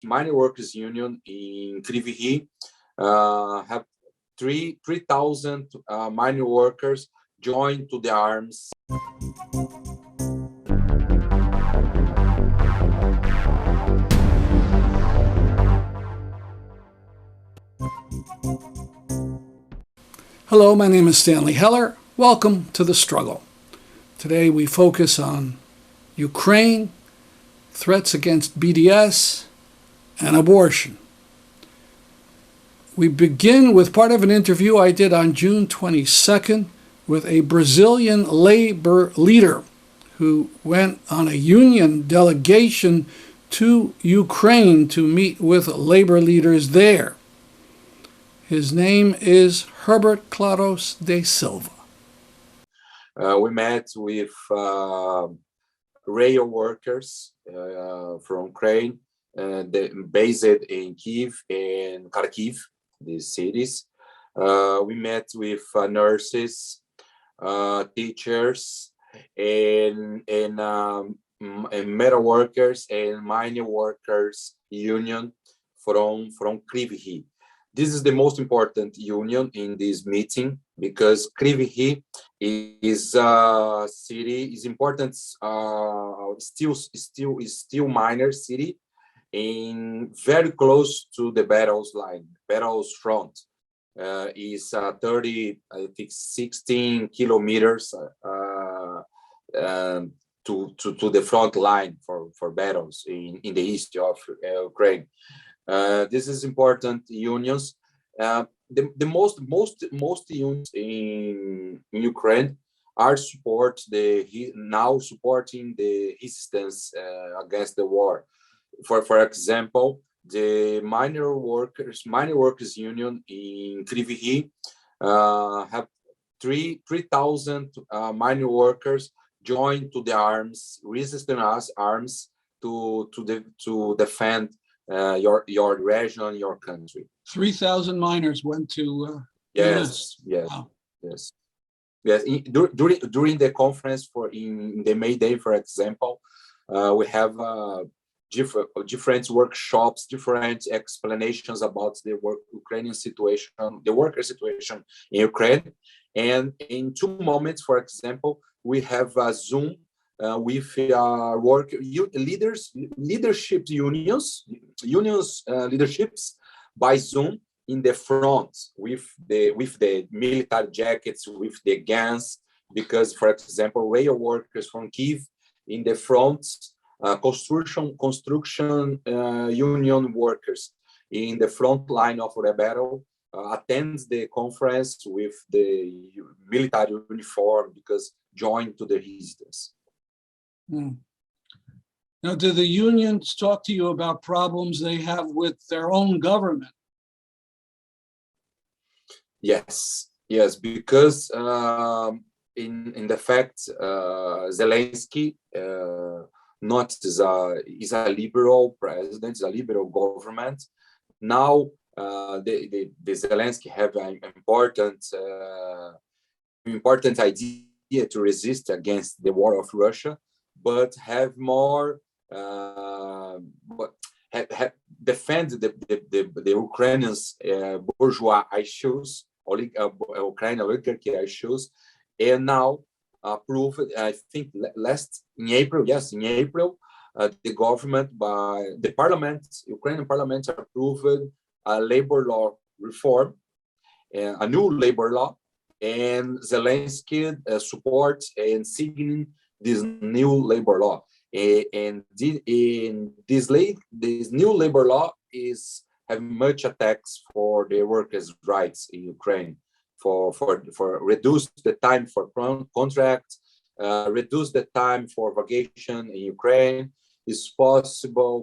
mine workers union in Krivihi have 3,000 mine workers joined to the arms. Hello, my name is Stanley Heller. Welcome to The Struggle. Today we focus on Ukraine, threats against BDS, and abortion. We begin with part of an interview I did on June 22nd with a Brazilian labor leader who went on a union delegation to Ukraine to meet with labor leaders there. His name is Herbert Claros de Silva. We met with rail workers from Ukraine, based in Kiev and Kharkiv, these cities. We met with nurses, teachers, and metal workers and mining workers union from Krivihi. This is the most important union in this meeting because Krivihi is a city, is important, still minor city, and very close to the battles line, battles front. Is 16 kilometers to the front line for battles in the east of Ukraine. This is important unions. The most unions in Ukraine are now supporting the resistance against the war. For example, the mine workers union in Krivihi have 3,000 mine workers joined to the arms, resistance arms to defend your region, your country. 3,000 miners went to yes. Wow. Yes. During the conference in the May Day, for example, we have different workshops, different explanations about the Ukrainian situation, the worker situation in Ukraine. And in 2 moments, for example, we have a Zoom with leadership unions leaderships by Zoom in the front with the military jackets, with the guns, because, for example, rail workers from Kiev in the front, construction union workers in the front line of the battle attends the conference with the military uniform because joined to the resistance. Now, do the unions talk to you about problems they have with their own government? Yes, because in the fact Zelensky is a liberal president, is a liberal government. Now the Zelensky have an important idea to resist against the war of Russia, but have more defend the Ukrainians bourgeois issues, Ukrainian oligarchy issues, and now approved, I think in April, the government the parliament, Ukrainian parliament approved a labor law reform, a new labor law, and Zelensky supports and signing this new labor law. And this new labor law is having much attacks for the workers' rights in Ukraine, for reduce the time for contract, reduce the time for vacation in Ukraine. It's possible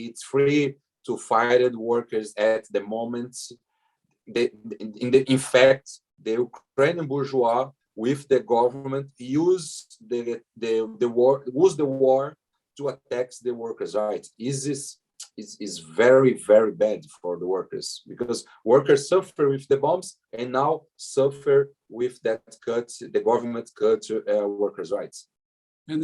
it's free to fire workers at the moment. In fact, the Ukrainian bourgeois with the government use the war to attack the workers' rights. Is very, very bad for the workers, because workers suffer with the bombs and now suffer with that cut, the government cut workers' rights. and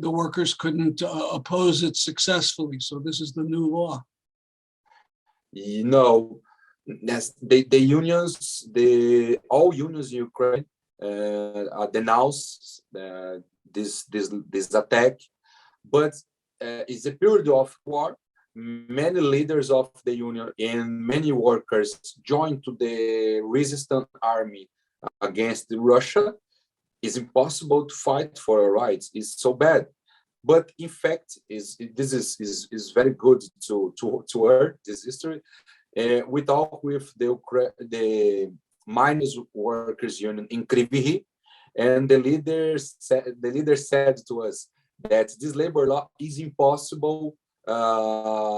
the workers couldn't oppose it successfully. So this is the new law. No, the unions, all unions in Ukraine denounce this attack, but it's a period of war. Many leaders of the union and many workers joined to the resistance army against Russia. It's impossible to fight for our rights. It's so bad. But in fact, this is very good to hear this history. We talked with the miners workers union in Kryvyi, and the leader said to us that this labor law is impossible to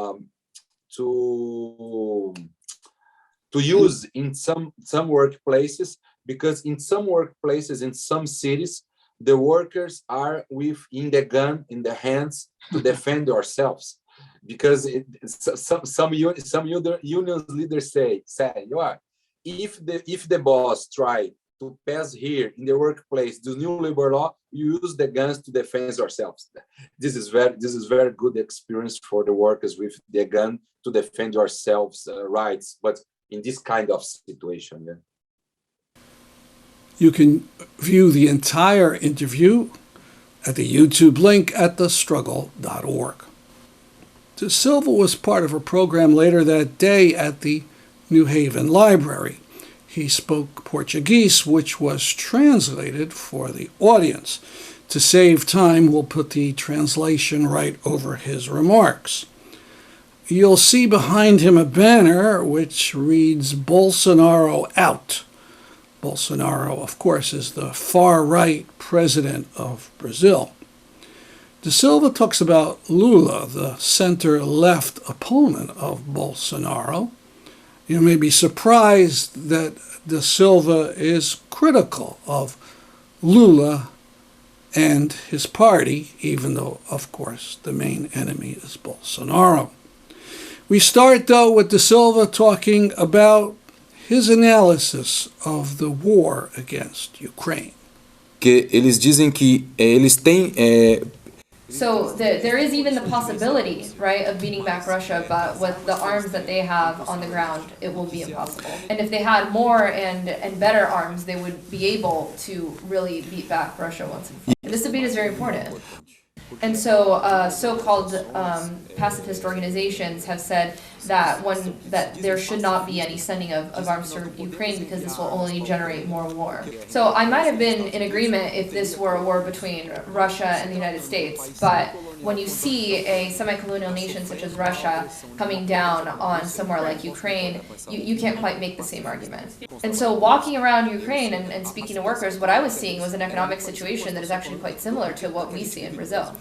use in some workplaces, because in some workplaces in some cities the workers are with the gun in their hands to defend ourselves, because some union leaders say if the boss try to pass here in the workplace this new labor law, you use the guns to defend ourselves. This is very good experience for the workers with the gun to defend ourselves rights, but in this kind of situation. Yeah. You can view the entire interview at the YouTube link at thestruggle.org. De Silva was part of a program later that day at the New Haven Library. He spoke Portuguese, which was translated for the audience. To save time, we'll put the translation right over his remarks. You'll see behind him a banner which reads "Bolsonaro out." Bolsonaro, of course, is the far-right president of Brazil. De Silva talks about Lula, the center-left opponent of Bolsonaro. You may be surprised that De Silva is critical of Lula and his party, even though, of course, the main enemy is Bolsonaro. We start, though, with De Silva talking about his analysis of the war against Ukraine. Que eles dizem que eles têm So there is even the possibility, right, of beating back Russia, but with the arms that they have on the ground, it will be impossible. And if they had more and better arms, they would be able to really beat back Russia once and for all. This debate is very important. And so so-called pacifist organizations have said that there should not be any sending of arms to Ukraine, because this will only generate more war. So I might have been in agreement if this were a war between Russia and the United States, but when you see a semi-colonial nation such as Russia coming down on somewhere like Ukraine, you can't quite make the same argument. And so walking around Ukraine and speaking to workers, what I was seeing was an economic situation that is actually quite similar to what we see in Brazil.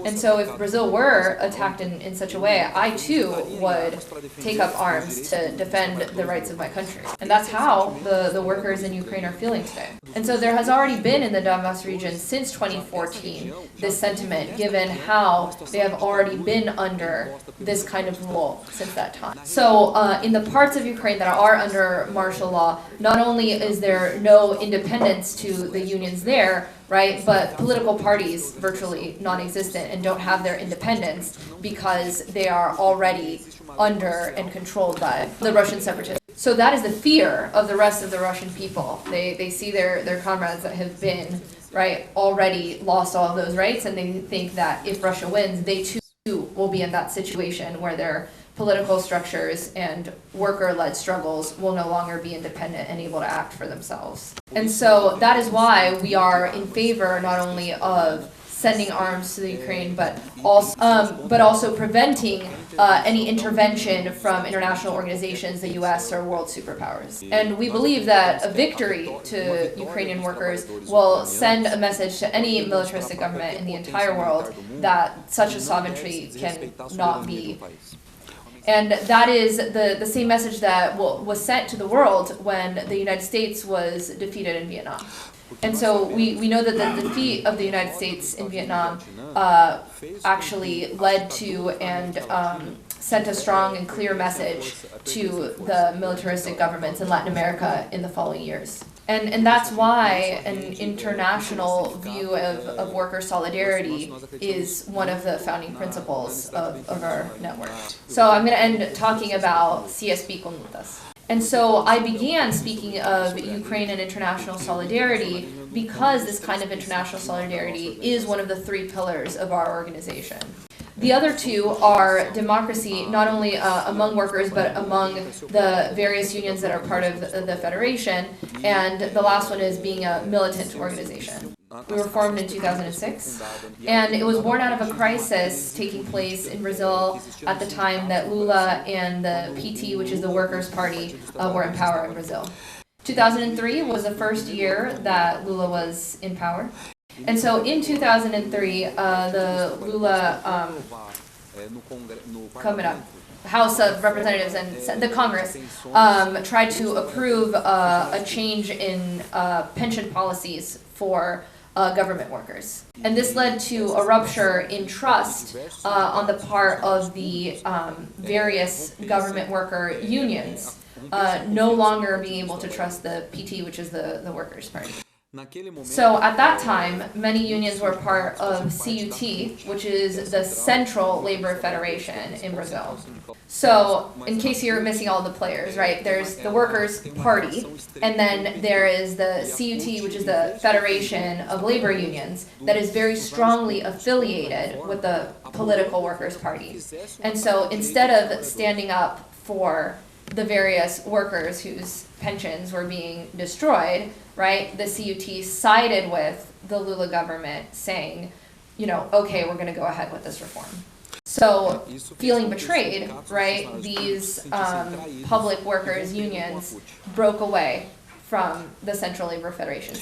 And so if Brazil were attacked in such a way, I too would take up arms to defend the rights of my country. And that's how the workers in Ukraine are feeling today. And so there has already been in the Donbass region since 2014 this sentiment, given how they have already been under this kind of rule since that time. So in the parts of Ukraine that are under martial law, not only is there no independence to the unions there, right, but political parties virtually non-existent and don't have their independence because they are already under and controlled by the Russian separatists. So that is the fear of the rest of the Russian people. They see their comrades that have been, right, already lost all of those rights, and they think that if Russia wins, they too will be in that situation where their political structures and worker-led struggles will no longer be independent and able to act for themselves. And so that is why we are in favor not only of sending arms to the Ukraine, but also preventing any intervention from international organizations, the U.S. or world superpowers. And we believe that a victory to Ukrainian workers will send a message to any militaristic government in the entire world that such a sovereignty cannot be. And that is the same message that was sent to the world when the United States was defeated in Vietnam. And so we know that the defeat of the United States in Vietnam actually led to and sent a strong and clear message to the militaristic governments in Latin America in the following years. And that's why an international view of worker solidarity is one of the founding principles of our network. So I'm going to end talking about CSP con lutas. And so I began speaking of Ukraine and international solidarity because this kind of international solidarity is one of the three pillars of our organization. The other two are democracy, not only among workers, but among the various unions that are part of the Federation. And the last one is being a militant organization. We were formed in 2006, and it was born out of a crisis taking place in Brazil at the time that Lula and the PT, which is the Workers' Party, were in power in Brazil. 2003 was the first year that Lula was in power. And so in 2003, the Lula House of Representatives and the Congress tried to approve a change in pension policies for government workers. And this led to a rupture in trust on the part of the various government worker unions, no longer being able to trust the PT, which is the Workers' Party. So at that time, many unions were part of CUT, which is the Central Labor Federation in Brazil. So in case you're missing all the players, right, there's the Workers' Party, and then there is the CUT, which is the Federation of Labor Unions, that is very strongly affiliated with the political Workers' Party. And so instead of standing up for the various workers whose pensions were being destroyed, right, the CUT sided with the Lula government saying, you know, okay, we're going to go ahead with this reform. So feeling betrayed, right, these public workers unions broke away from the Central Labor Federation.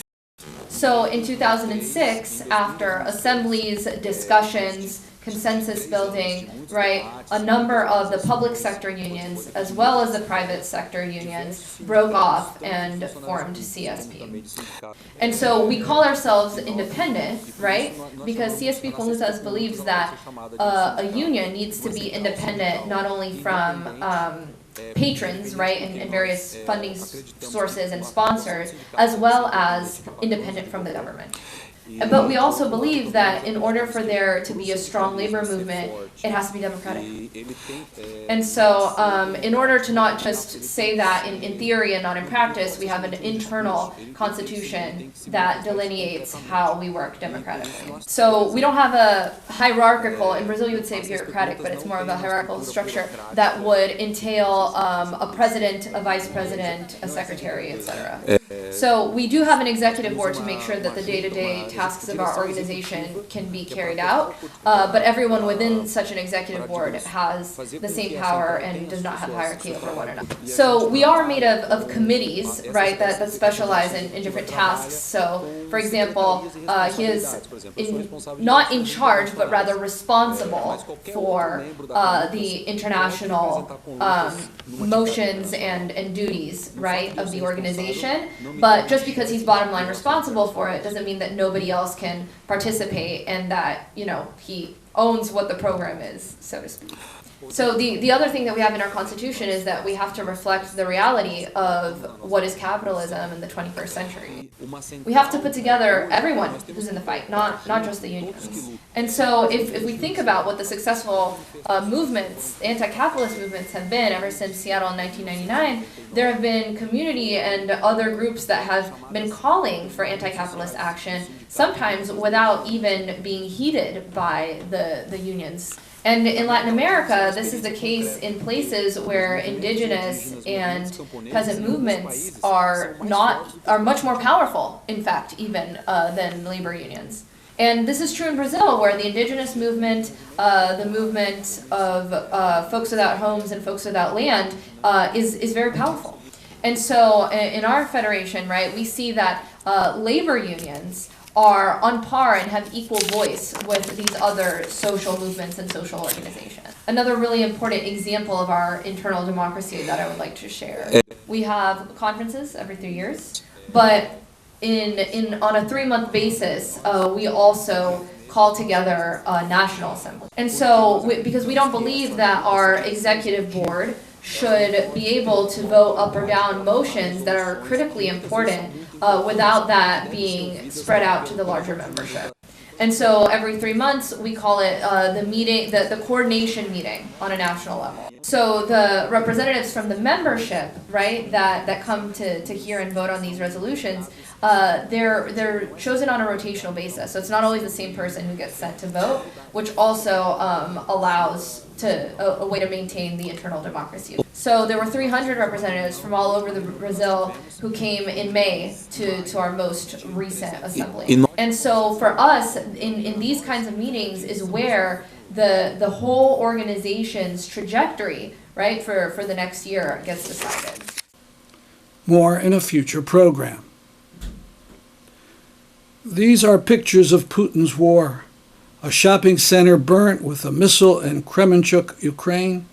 So in 2006, after assemblies, discussions, consensus building, right, a number of the public sector unions as well as the private sector unions broke off and formed CSP. And so we call ourselves independent, right, because CSP con lutas believes that a union needs to be independent not only from patrons, right, and various funding sources and sponsors, as well as independent from the government. But we also believe that in order for there to be a strong labor movement, it has to be democratic. And so in order to not just say that in theory and not in practice, we have an internal constitution that delineates how we work democratically. So we don't have a hierarchical, in Brazil you would say bureaucratic, but it's more of a hierarchical structure that would entail a president, a vice president, a secretary, etc. So we do have an executive board to make sure that the day-to-day tasks of our organization can be carried out, but everyone within such an executive board has the same power and does not have hierarchy over one another. So we are made of committees, right, that specialize in different tasks. So, for example, he is not in charge, but rather responsible for the international motions and duties, right, of the organization. But just because he's bottom line responsible for it doesn't mean that nobody else can participate and that, you know, he owns what the program is, so to speak. So the other thing that we have in our constitution is that we have to reflect the reality of what is capitalism in the 21st century. We have to put together everyone who's in the fight, not just the unions. And so if we think about what the successful movements, anti-capitalist movements have been ever since Seattle in 1999, there have been community and other groups that have been calling for anti-capitalist action, sometimes without even being heeded by the unions. And in Latin America, this is the case in places where indigenous and peasant movements are much more powerful, in fact, even than labor unions. And this is true in Brazil, where the indigenous movement, the movement of folks without homes and folks without land, is very powerful. And so in our federation, right, we see that labor unions are on par and have equal voice with these other social movements and social organizations. Another really important example of our internal democracy that I would like to share. We have conferences every 3 years, but on a 3-month basis, we also call together a national assembly. And so, because we don't believe that our executive board should be able to vote up or down motions that are critically important without that being spread out to the larger membership. And so every 3 months, we call it the coordination meeting on a national level. So the representatives from the membership, right, that come to hear and vote on these resolutions, they're chosen on a rotational basis. So it's not always the same person who gets sent to vote, which also allows a way to maintain the internal democracy. So there were 300 representatives from all over Brazil who came in May to our most recent assembly. And so for us, in these kinds of meetings is where the whole organization's trajectory, right, for the next year gets decided. More in a future program. These are pictures of Putin's war. A shopping center burnt with a missile in Kremenchuk, Ukraine,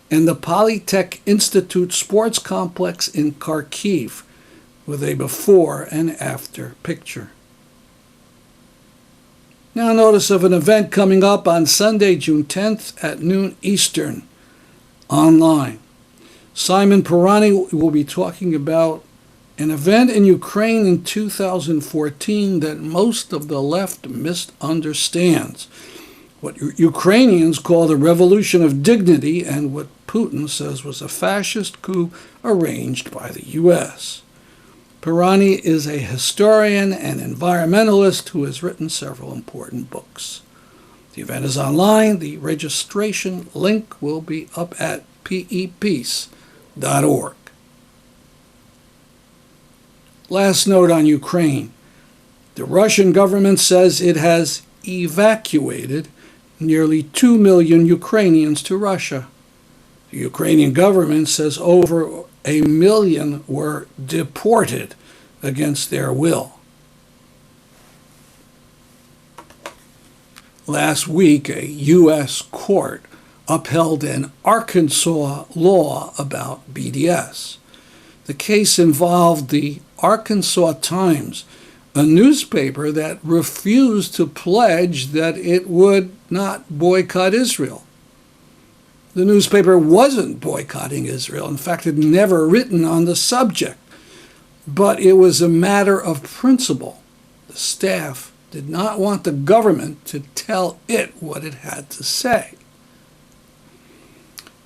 and the Polytech Institute sports complex in Kharkiv with a before and after picture. Now notice of an event coming up on Sunday, June 10th at noon Eastern, online. Simon Pirani will be talking about an event in Ukraine in 2014 that most of the left misunderstands. What Ukrainians call the Revolution of Dignity and what Putin says was a fascist coup arranged by the U.S. Pirani is a historian and environmentalist who has written several important books. The event is online. The registration link will be up at pepeace.org. Last note on Ukraine. The Russian government says it has evacuated nearly 2 million Ukrainians to Russia. The Ukrainian government says over 1 million were deported against their will. Last week, a U.S. court upheld an Arkansas law about BDS. The case involved the Arkansas Times, a newspaper that refused to pledge that it would not boycott Israel. The newspaper wasn't boycotting Israel. In fact, it had never written on the subject. But it was a matter of principle. The staff did not want the government to tell it what it had to say.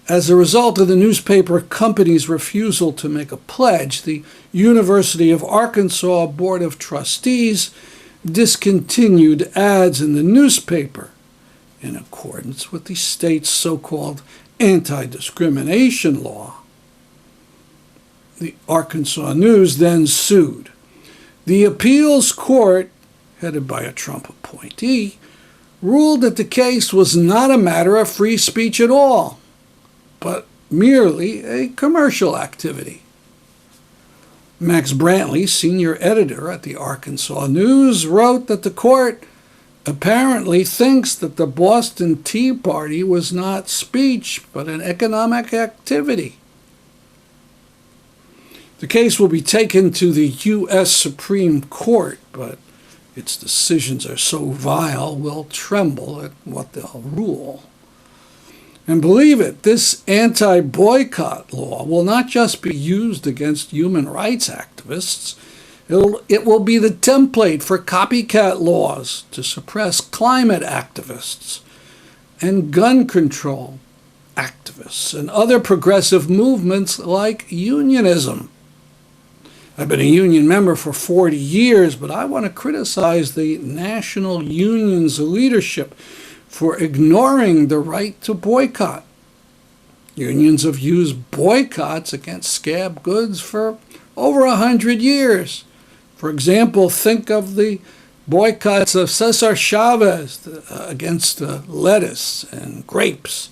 As a result of the newspaper company's refusal to make a pledge, the University of Arkansas Board of Trustees discontinued ads in the newspaper in accordance with the state's so-called anti-discrimination law. The Arkansas News then sued. The appeals court, headed by a Trump appointee, ruled that the case was not a matter of free speech at all, but merely a commercial activity. Max Brantley, senior editor at the Arkansas News, wrote that the court apparently thinks that the Boston Tea Party was not speech, but an economic activity. The case will be taken to the U.S. Supreme Court, but its decisions are so vile we'll tremble at what they'll rule. And believe it, this anti-boycott law will not just be used against human rights activists. It will be the template for copycat laws to suppress climate activists and gun control activists and other progressive movements like unionism. I've been a union member for 40 years, but I want to criticize the national union's leadership for ignoring the right to boycott. Unions have used boycotts against scab goods for over 100 years. For example, think of the boycotts of Cesar Chavez against lettuce and grapes.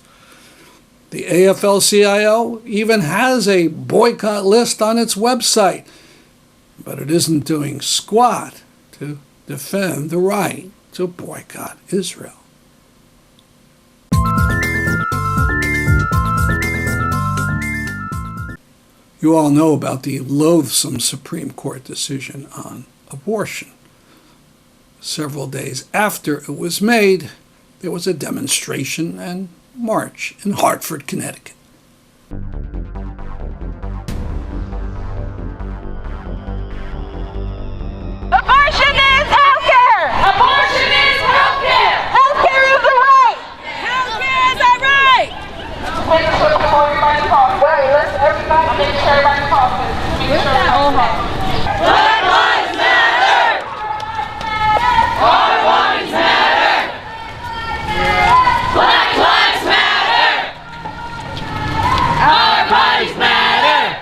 The AFL-CIO even has a boycott list on its website, but it isn't doing squat to defend the right to boycott Israel. You all know about the loathsome Supreme Court decision on abortion. Several days after it was made, there was a demonstration and march in Hartford, Connecticut. Abortion is healthcare! Abortion is healthcare! Healthcare is a right! Healthcare is a right! Wait, let's everybody make sure everybody talks. What's that old hat? Black Lives Matter! Our lives matter! Black Lives Matter! Our bodies matter!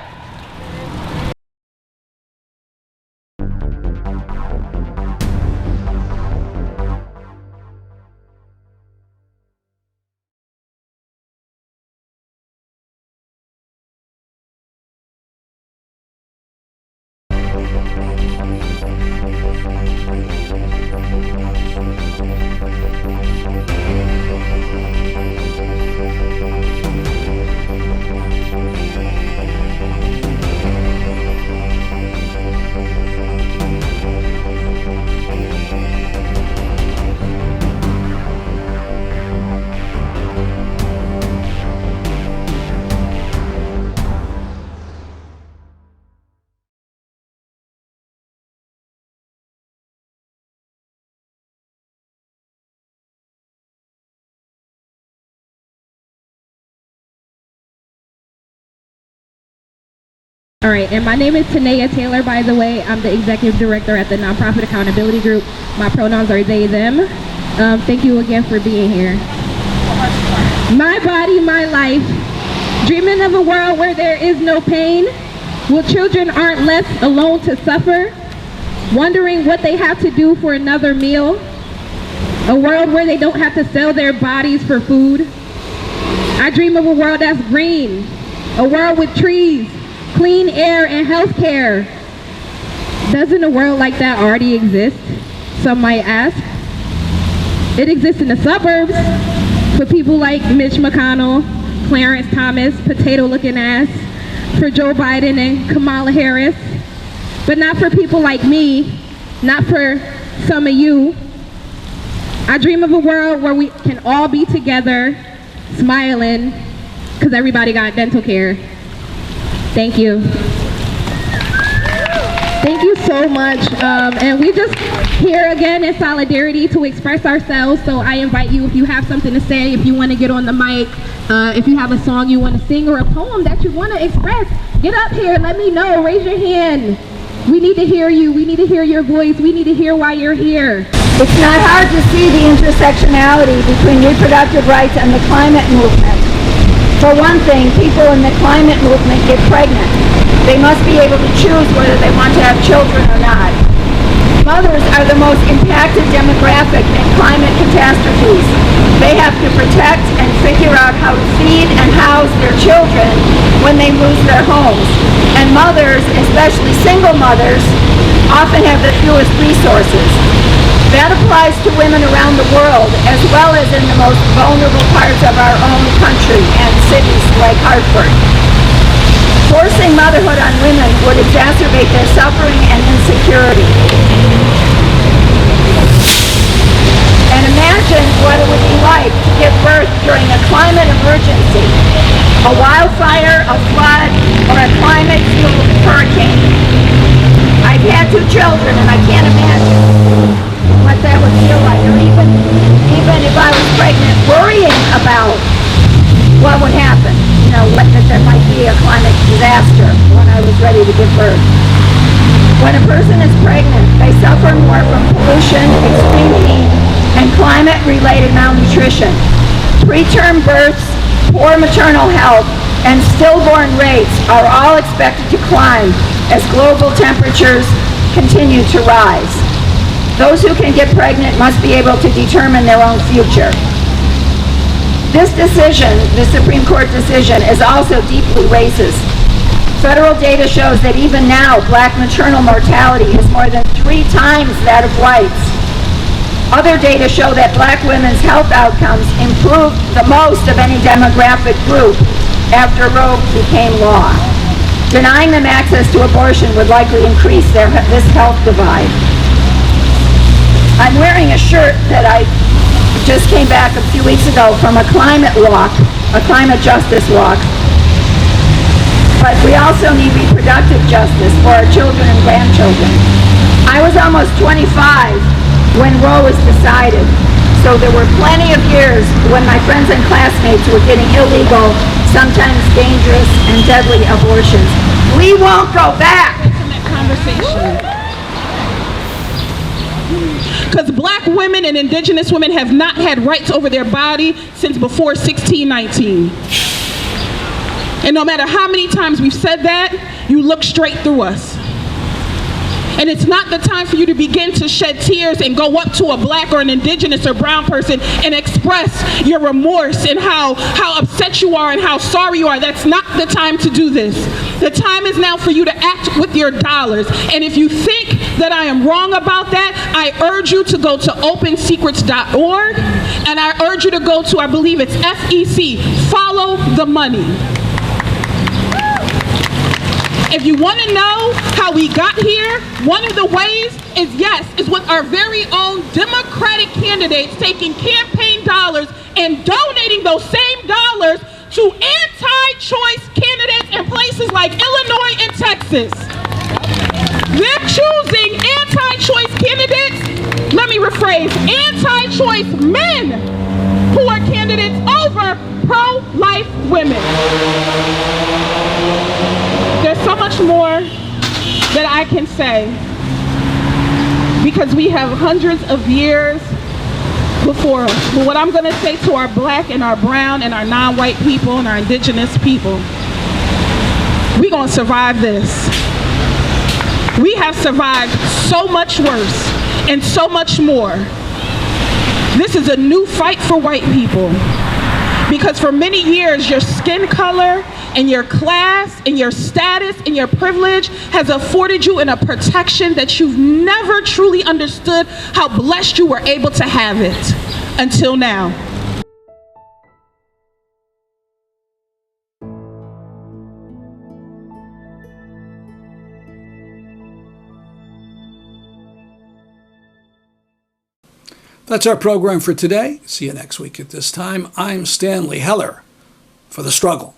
All right, and my name is Tanea Taylor, by the way. I'm the executive director at the Nonprofit Accountability Group. My pronouns are they, them. Thank you again for being here. My body, my life. Dreaming of a world where there is no pain, where children aren't left alone to suffer, wondering what they have to do for another meal. A world where they don't have to sell their bodies for food. I dream of a world that's green, a world with trees, clean air, and health care. Doesn't a world like that already exist? Some might ask. It exists in the suburbs for people like Mitch McConnell, Clarence Thomas, potato-looking ass, for Joe Biden and Kamala Harris, but not for people like me, not for some of you. I dream of a world where we can all be together, smiling, because everybody got dental care. Thank you. Thank you so much. And we just here again in solidarity to express ourselves. So I invite you, if you have something to say, if you want to get on the mic, if you have a song you want to sing or a poem that you want to express, get up here, let me know, raise your hand. We need to hear you. We need to hear your voice. We need to hear why you're here. It's not hard to see the intersectionality between reproductive rights and the climate movement. For one thing, people in the climate movement get pregnant. They must be able to choose whether they want to have children or not. Mothers are the most impacted demographic in climate catastrophes. They have to protect and figure out how to feed and house their children when they lose their homes. And mothers, especially single mothers, often have the fewest resources. That applies to women around the world, as well as in the most vulnerable parts of our own country and cities like Hartford. Forcing motherhood on women would exacerbate their suffering and insecurity. And imagine what it would be like to give birth during a climate emergency, a wildfire, a flood, or a climate-fueled hurricane. I've had 2 children, and I can't imagine what that would feel like, or even if I was pregnant, worrying about what would happen, that there might be a climate disaster when I was ready to give birth. When a person is pregnant, they suffer more from pollution, extreme heat, and climate-related malnutrition. Preterm births, poor maternal health, and stillborn rates are all expected to climb as global temperatures continue to rise. Those who can get pregnant must be able to determine their own future. This decision, the Supreme Court decision, is also deeply racist. Federal data shows that even now, black maternal mortality is more than 3 times that of whites. Other data show that black women's health outcomes improved the most of any demographic group after Roe became law. Denying them access to abortion would likely increase this health divide. I'm wearing a shirt that I just came back a few weeks ago from a climate walk, a climate justice walk. but we also need reproductive justice for our children and grandchildren. I was almost 25 when Roe was decided, so there were plenty of years when my friends and classmates were getting illegal, sometimes dangerous and deadly abortions. We won't go back. Because black women and indigenous women have not had rights over their body since before 1619. And no matter how many times we've said that, you look straight through us. And it's not the time for you to begin to shed tears and go up to a black or an indigenous or brown person and express your remorse and how upset you are and how sorry you are. That's not the time to do this. The time is now for you to act with your dollars. And if you think that I am wrong about that, I urge you to go to opensecrets.org, and I urge you to go to, I believe it's FEC, Follow the Money. If you want to know how we got here, one of the ways is with our very own Democratic candidates taking campaign dollars and donating those same dollars to anti-choice candidates in places like Illinois and Texas. They're choosing anti-choice candidates, let me rephrase, anti-choice men who are candidates over pro-life women. There's so much more that I can say because we have hundreds of years before us. But what I'm going to say to our black and our brown and our non-white people and our indigenous people, we're going to survive this. We have survived so much worse and so much more. This is a new fight for white people. Because for many years, your skin color and your class and your status and your privilege has afforded you a protection that you've never truly understood how blessed you were able to have it until now. That's our program for today. See you next week at this time. I'm Stanley Heller for The Struggle.